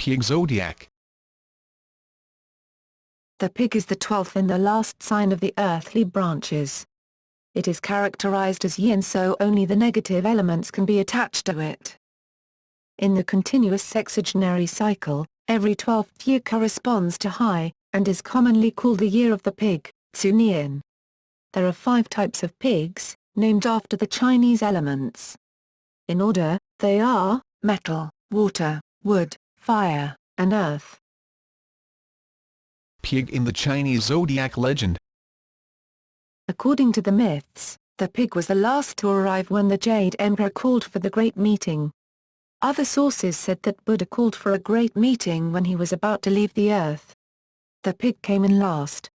Pig zodiac. The pig is the 12th and the last sign of the earthly branches. It is characterized as yin, so only the negative elements can be attached to it. In the continuous sexagenary cycle, every 12th year corresponds to high, and is commonly called the year of the pig, Zunian. There are 5 types of pigs, named after the Chinese elements. In order, they are metal, water, wood, fire, and earth. Pig in the Chinese zodiac legend. According to the myths, the pig was the last to arrive when the Jade Emperor called for the Great Meeting. Other sources said that Buddha called for a great meeting when he was about to leave the earth. The pig came in last.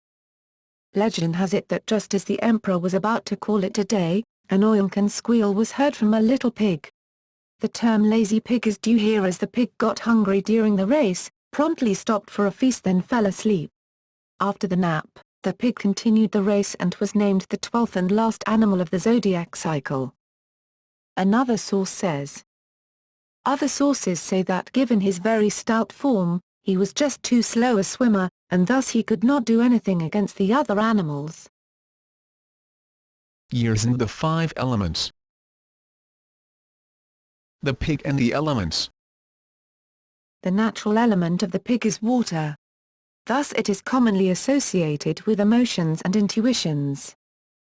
Legend has it that just as the emperor was about to call it a day, an oinkin squeal was heard from a little pig. The term lazy pig is due here, as the pig got hungry during the race, promptly stopped for a feast, then fell asleep. After the nap, the pig continued the race and was named the 12th and last animal of the zodiac cycle. Another source says. Other sources say that given his very stout form, he was just too slow a swimmer, and thus he could not do anything against the other animals. Years and the 5 elements. The pig and the elements. The natural element of the pig is water. Thus it is commonly associated with emotions and intuitions.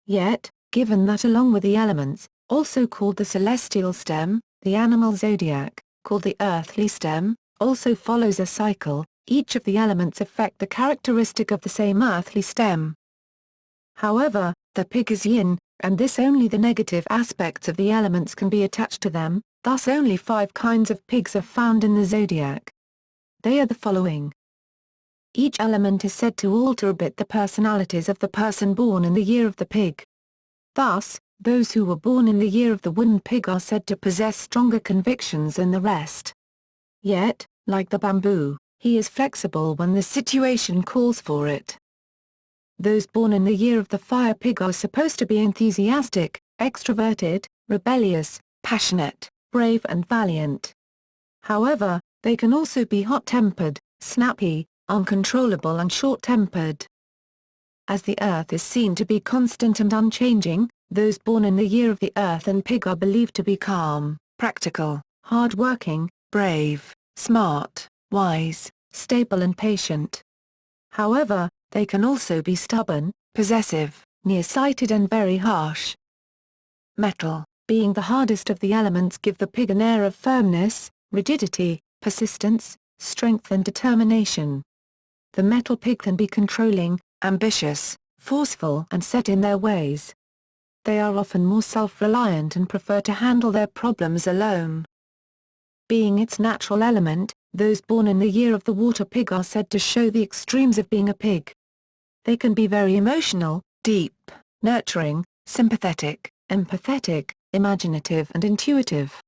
Yet, given that along with the elements, also called the celestial stem, the animal zodiac, called the earthly stem, also follows a cycle, each of the elements affect the characteristic of the same earthly stem. However, the pig is yin, and this only the negative aspects of the elements can be attached to them, thus only 5 kinds of pigs are found in the zodiac. They are the following. Each element is said to alter a bit the personalities of the person born in the year of the pig. Thus, those who were born in the year of the wooden pig are said to possess stronger convictions than the rest. Yet, like the bamboo, he is flexible when the situation calls for it. Those born in the year of the fire pig are supposed to be enthusiastic, extroverted, rebellious, passionate, brave and valiant. However, they can also be hot-tempered, snappy, uncontrollable and short-tempered. As the earth is seen to be constant and unchanging, those born in the year of the earth and pig are believed to be calm, practical, hard-working, brave, smart, wise, stable and patient. However, they can also be stubborn, possessive, nearsighted and very harsh. Metal, being the hardest of the elements, give the pig an air of firmness, rigidity, persistence, strength and determination. The metal pig can be controlling, ambitious, forceful and set in their ways. They are often more self-reliant and prefer to handle their problems alone. Being its natural element, those born in the year of the water pig are said to show the extremes of being a pig. They can be very emotional, deep, nurturing, sympathetic, empathetic, imaginative and intuitive.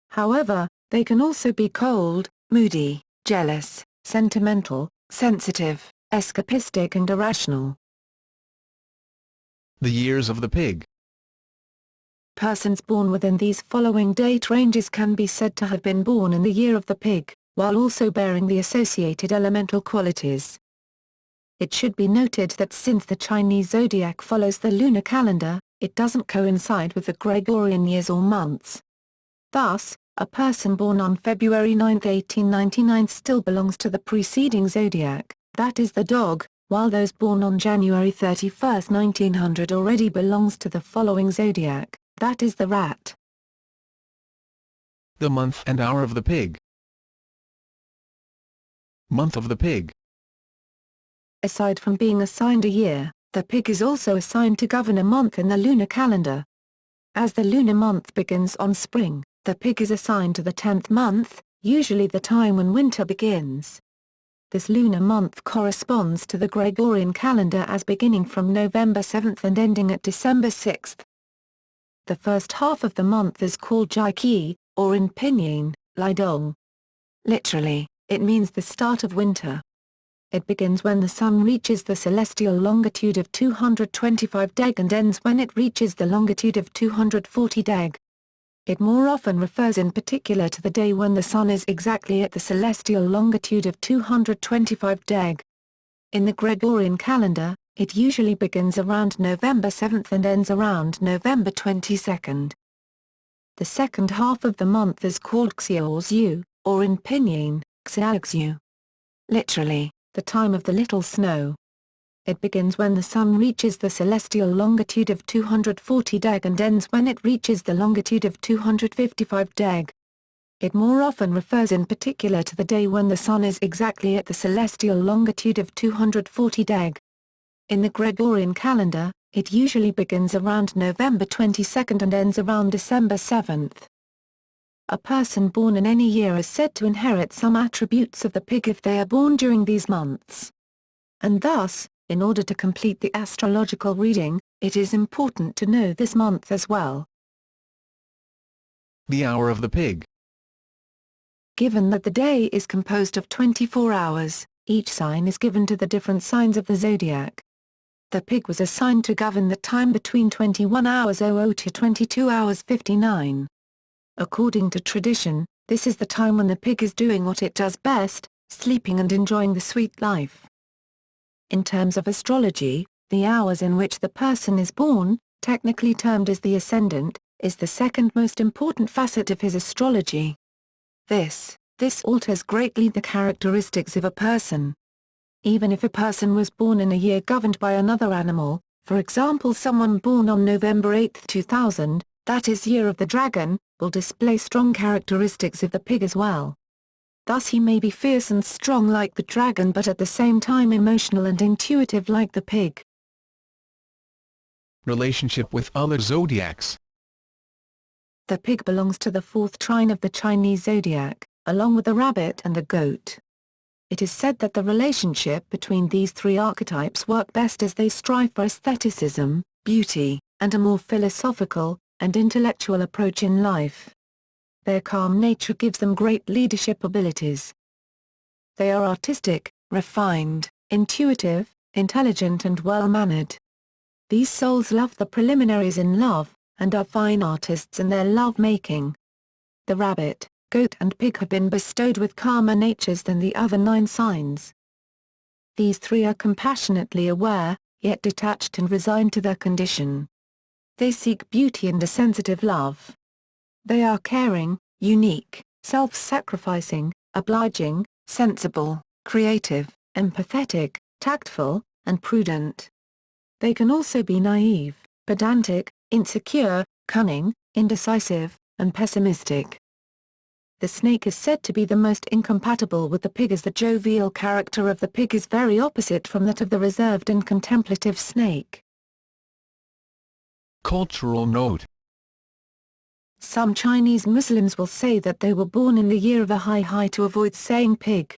However, they can also be cold, moody, jealous, sentimental, sensitive, escapistic and irrational. The years of the pig. Persons born within these following date ranges can be said to have been born in the year of the pig, while also bearing the associated elemental qualities. It should be noted that since the Chinese zodiac follows the lunar calendar, it doesn't coincide with the Gregorian years or months. Thus, a person born on February 9, 1899 still belongs to the preceding zodiac, that is the dog, while those born on January 31, 1900 already belongs to the following zodiac, that is the rat. The month and hour of the pig. Month of the pig. Aside from being assigned a year, the pig is also assigned to govern a month in the lunar calendar. As the lunar month begins on spring, the pig is assigned to the 10th month, usually the time when winter begins. This lunar month corresponds to the Gregorian calendar as beginning from November 7 and ending at December 6. The first half of the month is called Jiaqi, or in Pinyin, Lidong. Literally, it means the start of winter. It begins when the sun reaches the celestial longitude of 225 deg and ends when it reaches the longitude of 240 deg. It more often refers in particular to the day when the Sun is exactly at the celestial longitude of 225 deg. In the Gregorian calendar, it usually begins around November 7th and ends around November 22nd. The second half of the month is called Xiaozu, or in Pinyin, Xiaoxu. Literally, the time of the little snow. It begins when the Sun reaches the celestial longitude of 240 deg and ends when it reaches the longitude of 255 deg. It more often refers in particular to the day when the Sun is exactly at the celestial longitude of 240 deg. In the Gregorian calendar, it usually begins around November 22nd and ends around December 7th. A person born in any year is said to inherit some attributes of the pig if they are born during these months. And thus, in order to complete the astrological reading, it is important to know this month as well. The hour of the pig. Given that the day is composed of 24 hours, each sign is given to the different signs of the zodiac. The pig was assigned to govern the time between 21 hours 00 to 22 hours 59. According to tradition, this is the time when the pig is doing what it does best, sleeping and enjoying the sweet life. In terms of astrology, the hours in which the person is born, technically termed as the ascendant, is the second most important facet of his astrology. This alters greatly the characteristics of a person. Even if a person was born in a year governed by another animal, for example someone born on November 8, 2000, that is Year of the Dragon, will display strong characteristics of the pig as well. Thus he may be fierce and strong like the dragon but at the same time emotional and intuitive like the pig. Relationship with other zodiacs. The pig belongs to the fourth trine of the Chinese zodiac, along with the rabbit and the goat. It is said that the relationship between these three archetypes work best as they strive for aestheticism, beauty, and a more philosophical and intellectual approach in life. Their calm nature gives them great leadership abilities. They are artistic, refined, intuitive, intelligent and well-mannered. These souls love the preliminaries in love, and are fine artists in their love-making. The rabbit, goat and pig have been bestowed with calmer natures than the other 9 signs. These three are compassionately aware, yet detached and resigned to their condition. They seek beauty and a sensitive love. They are caring, unique, self-sacrificing, obliging, sensible, creative, empathetic, tactful, and prudent. They can also be naive, pedantic, insecure, cunning, indecisive, and pessimistic. The snake is said to be the most incompatible with the pig as the jovial character of the pig is very opposite from that of the reserved and contemplative snake. Cultural note. Some Chinese Muslims will say that they were born in the year of a high to avoid saying pig.